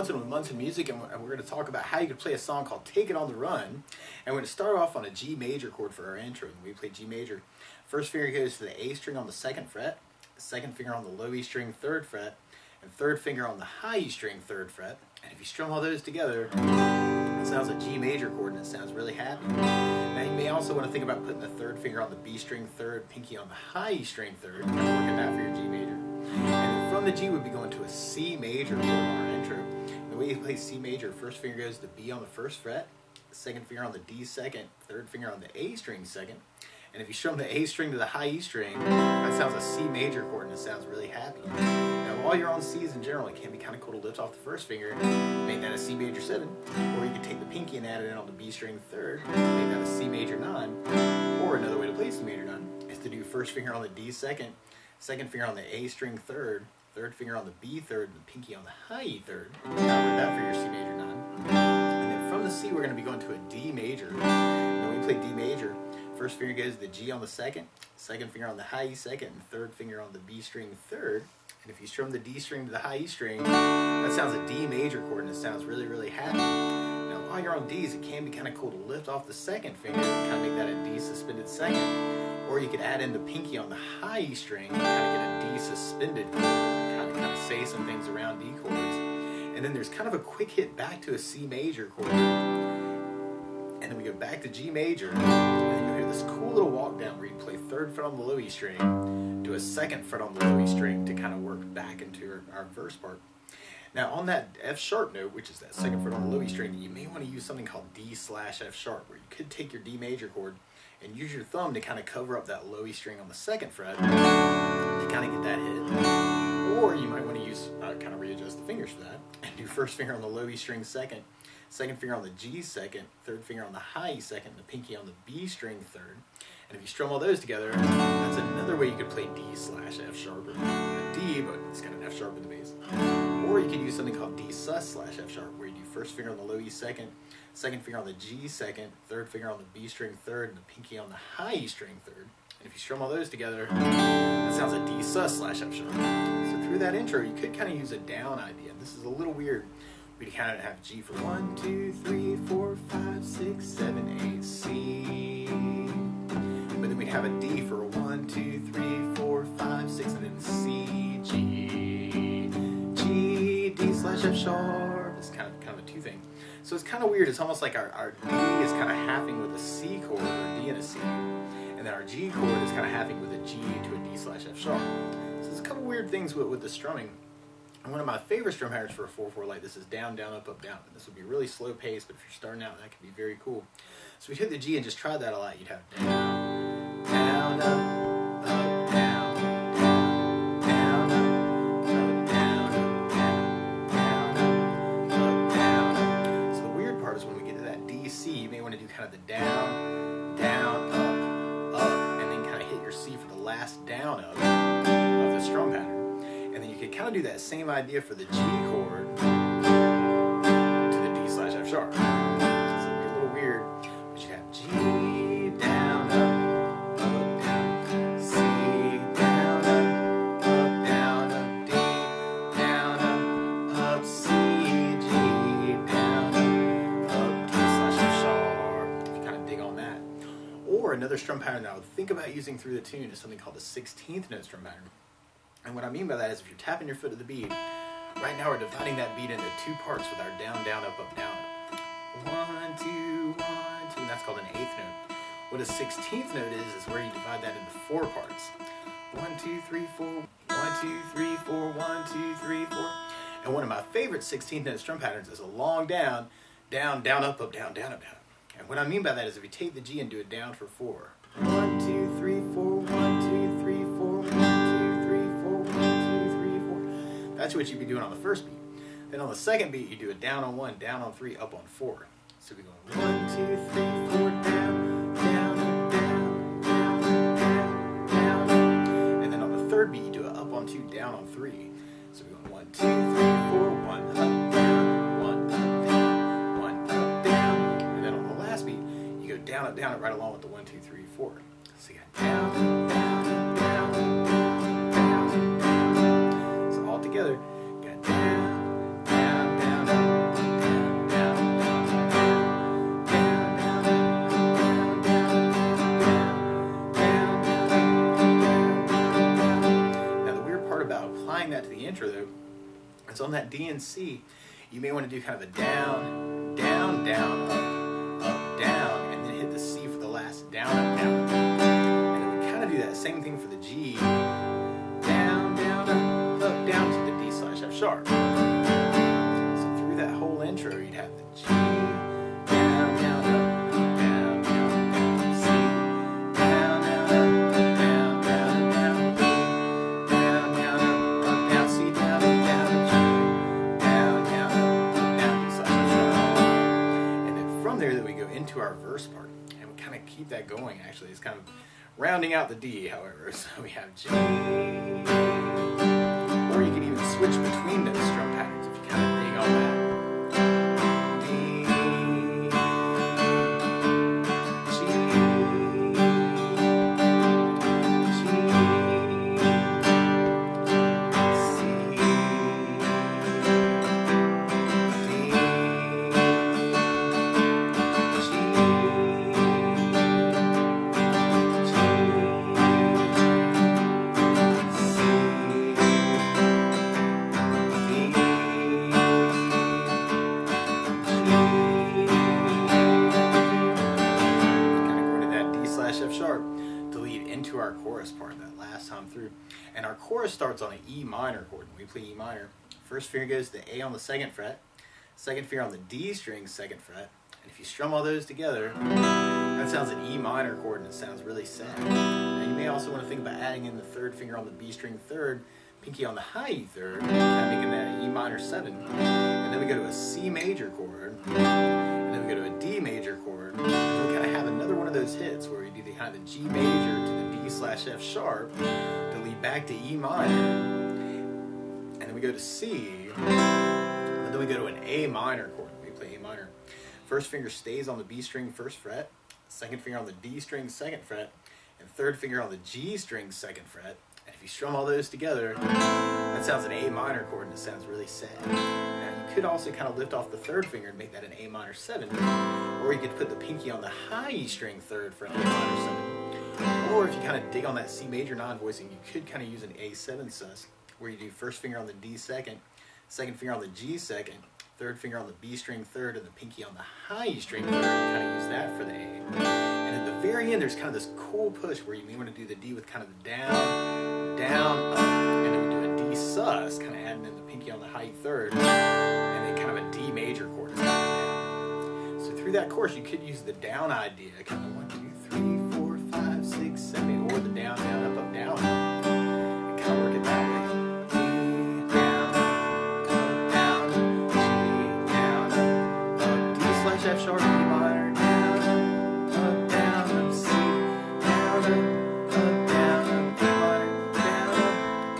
Munson with Munson Music, and we're going to talk about how you can play a song called Take It on the Run. And we're going to start off on a G major chord for our intro. And we play G major. First finger goes to the A string on the 2nd fret, second finger on the low E string 3rd fret, and third finger on the high E string 3rd fret. And if you strum all those together, it sounds like G major chord, and it sounds really happy. Now you may also want to think about putting the 3rd finger on the B string 3rd, pinky on the high E string 3rd, and working that for your G major. And then from the G we'd be going to a C major chord on our intro. And the way you play C major, first finger goes to B on the 1st fret, second finger on the D 2nd, third finger on the A string 2nd. And if you strum the A string to the high E string, that sounds a C major chord, and it sounds really happy. Now while you're on C's in general, it can be kind of cool to lift off the first finger, make that a C major 7, or you can take the pinky and add it in on the B string 3rd, make that a C major 9, or another way to play C major 9 is to do first finger on the D 2nd, second finger on the A string 3rd, third finger on the B 3rd, and the pinky on the high E 3rd. Now with that for your C major 9. And then from the C we're going to be going to a D major. And when we play D major, first finger goes to the G on the 2nd, second finger on the high E 2nd, and third finger on the B string 3rd. And if you strum the D string to the high E string, that sounds a D major chord, and it sounds really, really happy. Now while you're on Ds, it can be kind of cool to lift off the 2nd finger and kind of make that a D suspended 2nd. Or you could add in the pinky on the high E string and kind of get a D suspended chord, kind of say some things around D chords. And then there's kind of a quick hit back to a C major chord. And then we go back to G major, and then you hear this cool little walk down where you play 3rd fret on the low E string, do a 2nd fret on the low E string to kind of work back into our verse part. Now on that F sharp note, which is that 2nd fret on the low E string, you may want to use something called D/F sharp, where you could take your D major chord and use your thumb to kind of cover up that low E string on the 2nd fret to kind of get that hit. Or you might want to use, kind of readjust the fingers for that, and do first finger on the low E string 2nd, second finger on the G 2nd, third finger on the high E 2nd, and the pinky on the B string 3rd. And if you strum all those together, that's another way you could play D/F sharp, or a D, but it's got an F sharp in the bass. Or you could use something called D/F sharp, where you do first finger on the low E 2nd, second finger on the G 2nd, third finger on the B string 3rd, and the pinky on the high E string 3rd. And if you strum all those together, that sounds like D/F sharp. So through that intro, you could kind of use a down idea. This is a little weird. We'd kind of have G for 1, 2, 3, 4, 5, 6, 7, 8, C. But then we'd have a D for 1, 2, 3, 4, 5, 6, and then C, G, G, D/F sharp. It's kind of a 2 thing. So it's kind of weird. It's almost like our D is kind of halving with a C chord, or D and a C. And then our G chord is kind of halving with a G to a D/F sharp. So there's a couple weird things with the strumming. And one of my favorite strum patterns for a 4/4 like this is down, down, up, up, down. And this would be really slow paced, but if you're starting out, that could be very cool. So we hit the G and just try that a lot. You'd have down, down, up, down, down, down, up, down, down, up, down. So the weird part is when we get to that D, C, you may want to do kind of the down, down, up, and then kind of hit your C for the last down up of the strum pattern. And then you could kind of do that same idea for the G chord to the D/F sharp. So it's a little weird, but you have G, down, up, down, C, down, up, D, down, up, C, G, down, up, D/F sharp. If you kind of dig on that. Or another strum pattern that I would think about using through the tune is something called the 16th note strum pattern. And what I mean by that is if you're tapping your foot to the beat, right now we're dividing that beat into 2 parts with our down, down, up, down. 1, 2, 1, 2, and that's called an 8th note. What a 16th note is where you divide that into 4 parts. 1, 2, 3, 4, 1, 2, 3, 4, 1, 2, 3, 4. And one of my favorite 16th note strum patterns is a long down, down, down, up, down, down, up, down. And what I mean by that is if you take the G and do it down for 4. 1, 2, 3, 4, 1, 2, 3, 4, 1, 2, 3, 4, 1, 2, 3, 4. That's what you'd be doing on the first beat. Then on the second beat, you do a down on 1, down on 3, up on 4. So we go 1, 2, 3, 4, down, down, up, down, down, down, down. And then on the third beat, you do a up on 2, down on 3. So we go 1, 2, 3, 4, 1, up, down, 1, up, down, 1, up, down. And then on the last beat, you go down, up, down, right along with the 1, 2, 3, 4. So you got down, down, down, down, down. So all together, you got down, down, down, So on that D and C, you may want to do kind of a down, down, down, up, down, and then hit the C for the last down, up, down, up. And then we kind of do that same thing for the G. Down, down, up, down to the D/F sharp. So through that whole intro, you'd have the G, down, down, up, down, down, down, C, down, down, up, down, down, down, B, down, down, up, down, C, down, down, G, down, down, up, down, D/F sharp. And then from there, we go into our verse part, and we kind of keep that going. Actually, it's kind of rounding out the D, however. So we have G, or you can even switch between those strum patterns if you kind of dig on that. D, G, G, C, D, F sharp to lead into our chorus part that last time through. And our chorus starts on an E minor chord. When we play E minor, first finger goes to the A on the 2nd fret, second finger on the D string 2nd fret, and if you strum all those together, that sounds an E minor chord and it sounds really sad. Now you may also want to think about adding in the 3rd finger on the B string 3rd, pinky on the high E 3rd, kind of making that an E minor 7. And then we go to a C major chord, and then we go to a D major chord, and we kind of have another one of those hits where we do the kind of the G major to the D/F sharp to lead back to E minor, and then we go to C, and then we go to an A minor chord. We play A minor. First finger stays on the B string 1st fret, second finger on the D string 2nd fret, and third finger on the G string 2nd fret. And if you strum all those together, that sounds an A minor chord and it sounds really sad. Now you could also kind of lift off the 3rd finger and make that an A minor 7, or you could put the pinky on the high E string 3rd for an A minor 7. Or if you kind of dig on that C major non-voicing, you could kind of use an A7 sus, where you do first finger on the D 2nd, second finger on the G 2nd, third finger on the B string 3rd, and the pinky on the high E string 3rd. You kind of use that for the A. And at the very end, there's kind of this cool push where you may want to do the D with kind of the down, down, up, and then we do a D sus, kind of adding in the pinky on the high E 3rd, and then kind of a D major chord is coming down. So through that chorus, you could use the down idea, kind of 1, 2, 3, 4, 5, 6, 7, 8, or the down, down, up, up, down, and kind of work it that way. F sharp, E minor, down, up, down, up, C, down, up, down, up, E minor, down,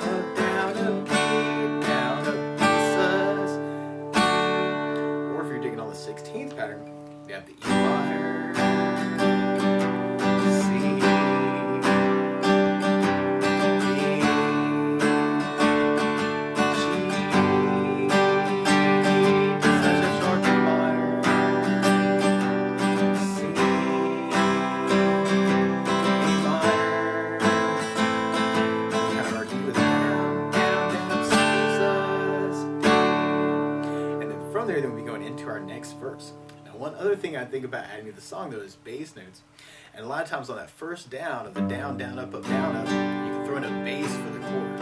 up, down, up, E, down, up, D sus, E. Or if you're digging on the 16th pattern, you have the E minor, C, then we'll be going into our next verse. Now, one other thing I think about adding to the song, though, is bass notes. And a lot of times on that first down of the down, down, up, down, up, you can throw in a bass for the chord.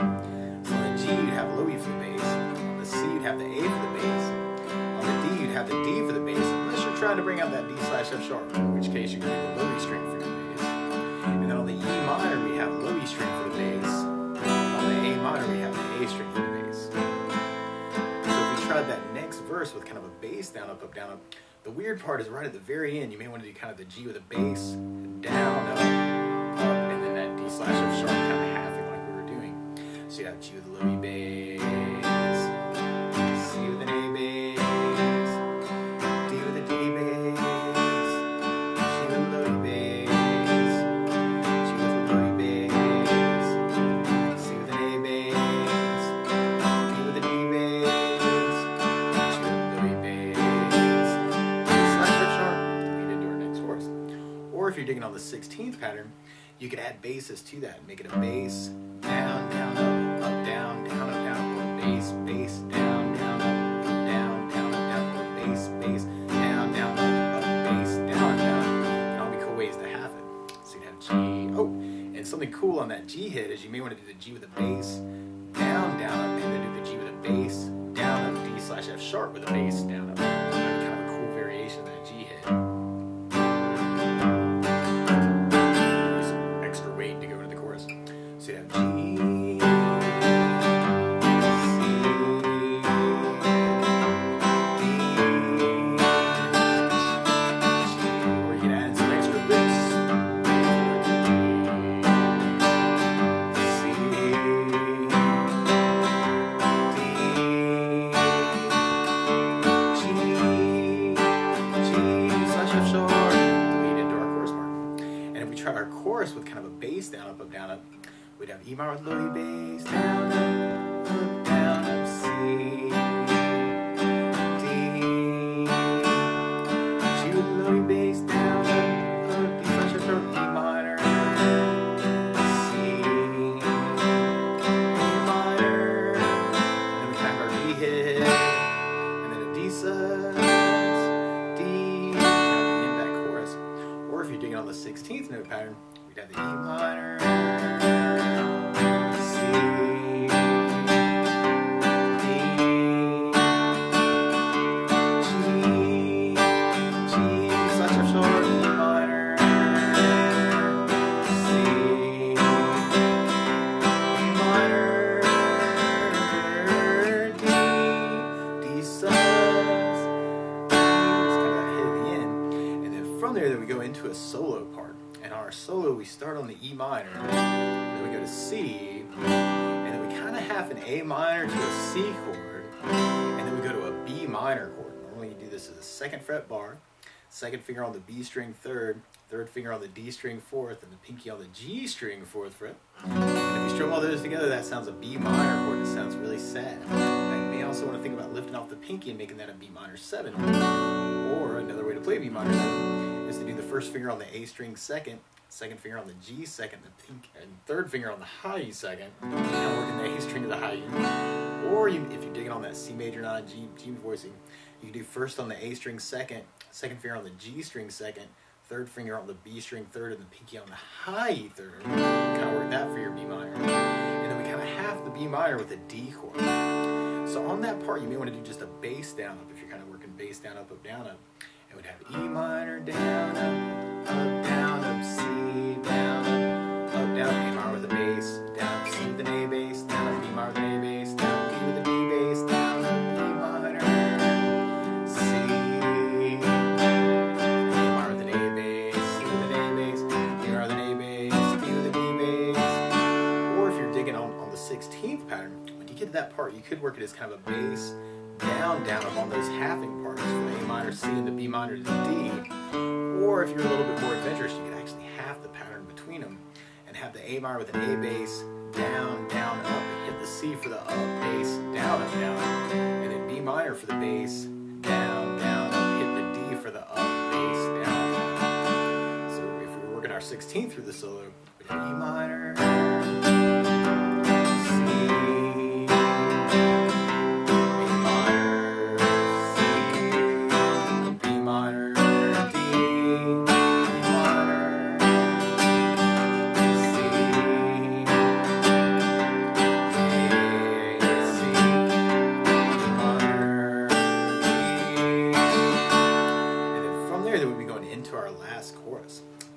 So on the G, you'd have low E for the bass. On the C, you'd have the A for the bass. On the D, you'd have the D for the bass, unless you're trying to bring out that D/F sharp, in which case you can do the low E string for your bass. And then on the E minor, we have low E string for the bass. On the A minor, we have the A string for the bass. That next verse with kind of a bass down, up, down, up. The weird part is right at the very end, you may want to do kind of the G with a bass, down, up, and then that D/F sharp kind of halving like we were doing. So you have G with a low E bass, C with an A bass, D with a D bass, G with a low E bass, G with a low E bass, C with an A bass, D with a D bass. Or if you're digging on the 16th pattern, you could add basses to that and make it a bass, down, down, up, down, down, up, down, or bass, bass, down, bass, bass, down, down, up, bass, down, down. And all be cool ways to have it. So you'd have G. Oh, and something cool on that G hit is you may want to do the G with a bass, down, down, up, and then do the G with a bass, down, up, D/F sharp with a bass, down, up. That'd be kind of a cool variation of that G hit. Use some extra weight to go into the chorus. So you'd have G. Our chorus with kind of a bass down, up, down, up. We'd have E minor with low E bass, down, up, C, D, G with low E bass, down, up, D/F sharp, E minor, C, A minor, and then we have our D hit, and then a D sus, D, in that chorus. Or if you're digging on the 16th note pattern, we'd have the E minor, C, D, G/F sharp, E minor, C, E minor, D, D sus. From there, then we go into a solo part. And on our solo, we start on the E minor, then we go to C, and then we kind of have an A minor to a C chord, and then we go to a B minor chord. Normally you do this as a 2nd fret bar, 2nd finger on the B string 3rd, 3rd finger on the D string 4th, and the pinky on the G string 4th fret. And if you strum all those together, that sounds a B minor chord. It sounds really sad. Now, you may also want to think about lifting off the pinky and making that a B minor 7. Or another way to play B minor 7 is to do the 1st finger on the A string 2nd, 2nd finger on the G 2nd, and 3rd finger on the high E 2nd, and working the A string to the high E. Or if you're digging on that C major 9 G voicing, you can do 1st on the A string 2nd, 2nd finger on the G string 2nd, 3rd finger on the B string 3rd, and the pinky on the high E 3rd. Kind of work that for your B minor. And then we kind of half the B minor with a D chord. So on that part, you may want to do just a bass down up if you're kind of working bass down up, down up. And we'd have E minor down, up, C, down, up, down, A minor with a bass, down, C with an A bass, down, B minor with an A bass, down, D with a D bass, down, E minor, C, A minor with an A bass, C with an A bass, B minor with an A bass, D with a D bass. Or if you're digging on the 16th pattern, when you get to that part, you could work it as kind of a bass, down, down up on those halving parts from the A minor, C, and the B minor to the D. Or if you're a little bit more adventurous, you could actually half the pattern between them and have the A minor with an A bass, down, down, up, and hit the C for the up, bass, down, up, down, and then B minor for the bass, down, down, up, hit the D for the up, bass, down, down. So if we were working our 16th through the solo, we'd have E minor,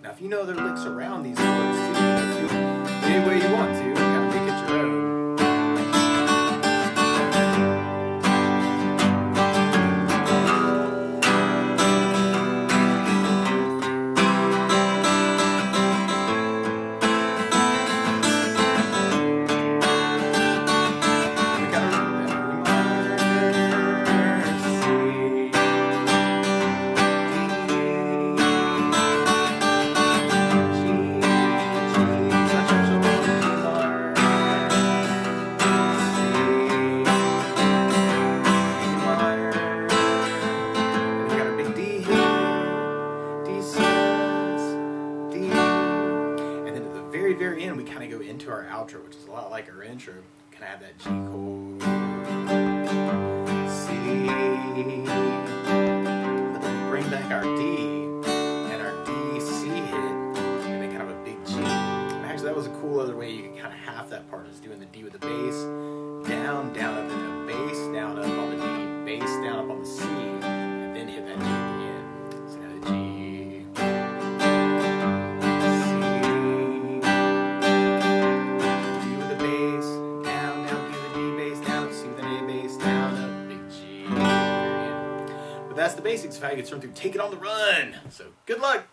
if you know there are licks around these chords too, you can do any way you want to, kind of make it your own. Very end, we kind of go into our outro, which is a lot like our intro. Kind of have that G chord, C, our D and our D, C hit, and then kind of a big G. And actually, that was a cool other way you could kind of half that part, is doing the D with the bass, down, down, up, and then a bass, down, up on the D, bass, down, up on the C, and then hit that G at the end. So now the G. That's the basics of how you get through Take It on the Run. So good luck.